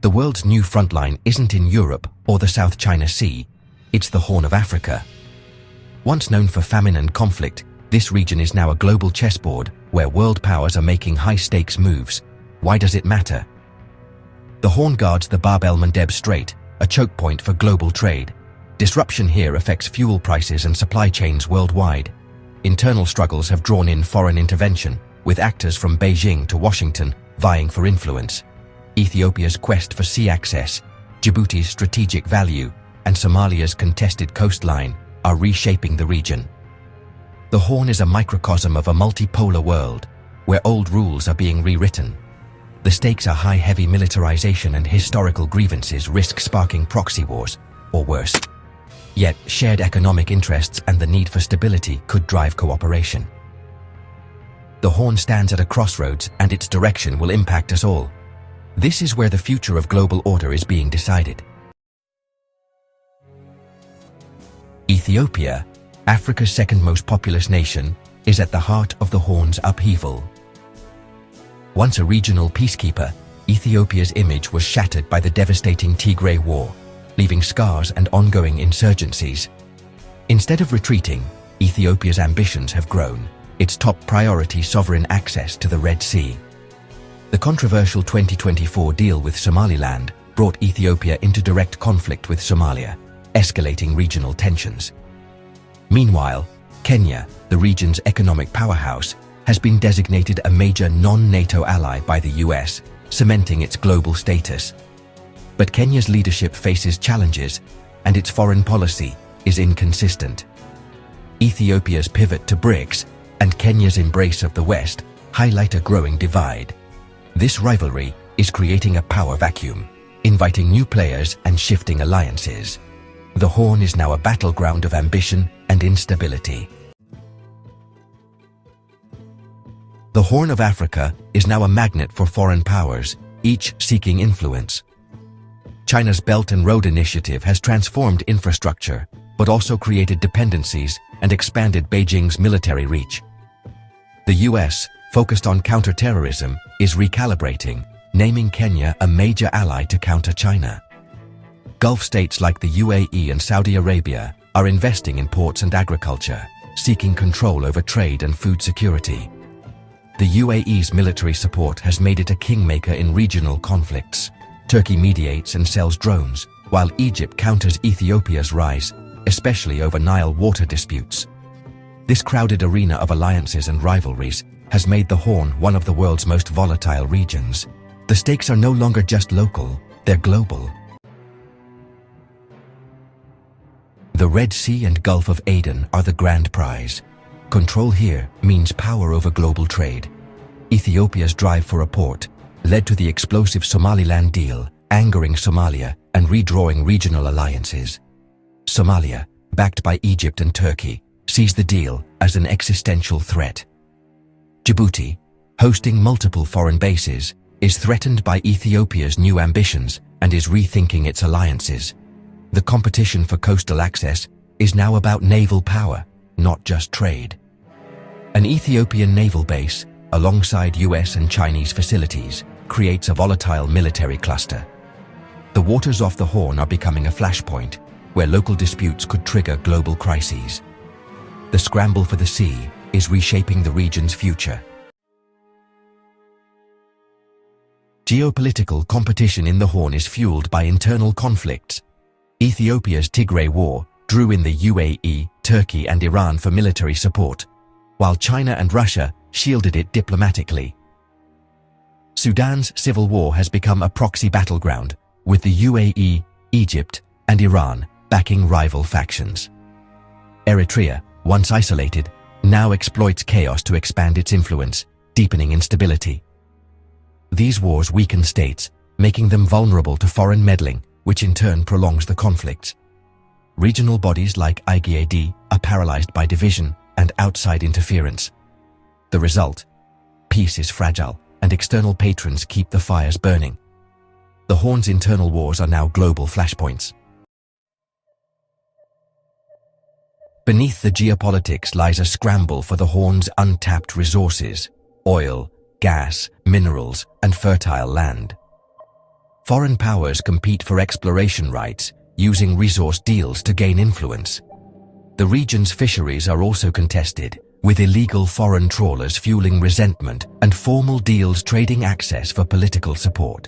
The world's new frontline isn't in Europe or the South China Sea, it's the Horn of Africa. Once known for famine and conflict, this region is now a global chessboard where world powers are making high-stakes moves. Why does it matter? The Horn guards the Bab el-Mandeb Strait, a choke point for global trade. Disruption here affects fuel prices and supply chains worldwide. Internal struggles have drawn in foreign intervention, with actors from Beijing to Washington vying for influence. Ethiopia's quest for sea access, Djibouti's strategic value, and Somalia's contested coastline are reshaping the region. The Horn is a microcosm of a multipolar world, where old rules are being rewritten. The stakes are high. Heavy militarization and historical grievances risk sparking proxy wars, or worse. Yet, shared economic interests and the need for stability could drive cooperation. The Horn stands at a crossroads, and its direction will impact us all. This is where the future of global order is being decided. Ethiopia, Africa's second most populous nation, is at the heart of the Horn's upheaval. Once a regional peacekeeper, Ethiopia's image was shattered by the devastating Tigray War, leaving scars and ongoing insurgencies. Instead of retreating, Ethiopia's ambitions have grown, its top priority sovereign access to the Red Sea. The controversial 2024 deal with Somaliland brought Ethiopia into direct conflict with Somalia, escalating regional tensions. Meanwhile, Kenya, the region's economic powerhouse, has been designated a major non-NATO ally by the US, cementing its global status. But Kenya's leadership faces challenges, and its foreign policy is inconsistent. Ethiopia's pivot to BRICS and Kenya's embrace of the West highlight a growing divide. This rivalry is creating a power vacuum, inviting new players and shifting alliances. The Horn is now a battleground of ambition and instability. The Horn of Africa is now a magnet for foreign powers, each seeking influence. China's Belt and Road Initiative has transformed infrastructure, but also created dependencies and expanded Beijing's military reach. The US, focused on counterterrorism, is recalibrating, naming Kenya a major ally to counter China. Gulf states like the UAE and Saudi Arabia are investing in ports and agriculture, seeking control over trade and food security. The UAE's military support has made it a kingmaker in regional conflicts. Turkey mediates and sells drones, while Egypt counters Ethiopia's rise, especially over Nile water disputes. This crowded arena of alliances and rivalries has made the Horn one of the world's most volatile regions. The stakes are no longer just local, they're global. The Red Sea and Gulf of Aden are the grand prize. Control here means power over global trade. Ethiopia's drive for a port led to the explosive Somaliland deal, angering Somalia and redrawing regional alliances. Somalia, backed by Egypt and Turkey, sees the deal as an existential threat. Djibouti, hosting multiple foreign bases, is threatened by Ethiopia's new ambitions and is rethinking its alliances. The competition for coastal access is now about naval power, not just trade. An Ethiopian naval base, alongside US and Chinese facilities, creates a volatile military cluster. The waters off the Horn are becoming a flashpoint, where local disputes could trigger global crises. The scramble for the sea is reshaping the region's future. Geopolitical competition in the Horn is fueled by internal conflicts. Ethiopia's Tigray War drew in the UAE, Turkey and Iran for military support, while China and Russia shielded it diplomatically. Sudan's civil war has become a proxy battleground, with the UAE, Egypt and Iran backing rival factions. Eritrea, once isolated, now exploits chaos to expand its influence, deepening instability. These wars weaken states, making them vulnerable to foreign meddling, which in turn prolongs the conflicts. Regional bodies like IGAD are paralyzed by division and outside interference. The result? Peace is fragile, and external patrons keep the fires burning. The Horn's internal wars are now global flashpoints. Beneath the geopolitics lies a scramble for the Horn's untapped resources: oil, gas, minerals, and fertile land. Foreign powers compete for exploration rights, using resource deals to gain influence. The region's fisheries are also contested, with illegal foreign trawlers fueling resentment and formal deals trading access for political support.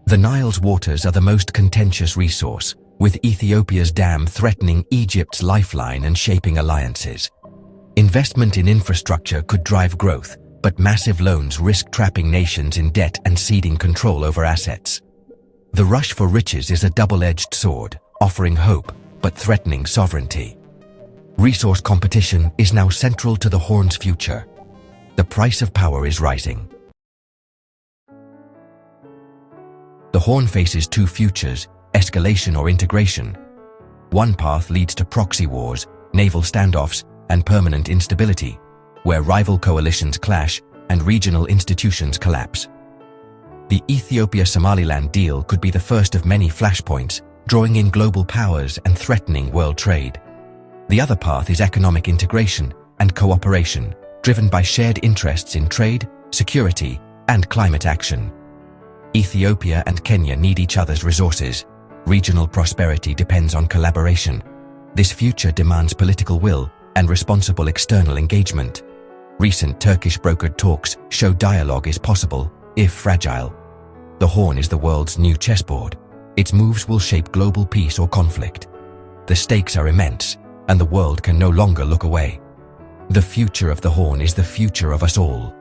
The Nile's waters are the most contentious resource, with Ethiopia's dam threatening Egypt's lifeline and shaping alliances. Investment in infrastructure could drive growth, but massive loans risk trapping nations in debt and ceding control over assets. The rush for riches is a double-edged sword, offering hope but threatening sovereignty. Resource competition is now central to the Horn's future. The price of power is rising. The Horn faces two futures: escalation or integration. One path leads to proxy wars, naval standoffs, and permanent instability, where rival coalitions clash and regional institutions collapse. The Ethiopia-Somaliland deal could be the first of many flashpoints, drawing in global powers and threatening world trade. The other path is economic integration and cooperation, driven by shared interests in trade, security, and climate action. Ethiopia and Kenya need each other's resources. Regional prosperity depends on collaboration. This future demands political will and responsible external engagement. Recent Turkish-brokered talks show dialogue is possible, if fragile. The Horn is the world's new chessboard. Its moves will shape global peace or conflict. The stakes are immense, and the world can no longer look away. The future of the Horn is the future of us all.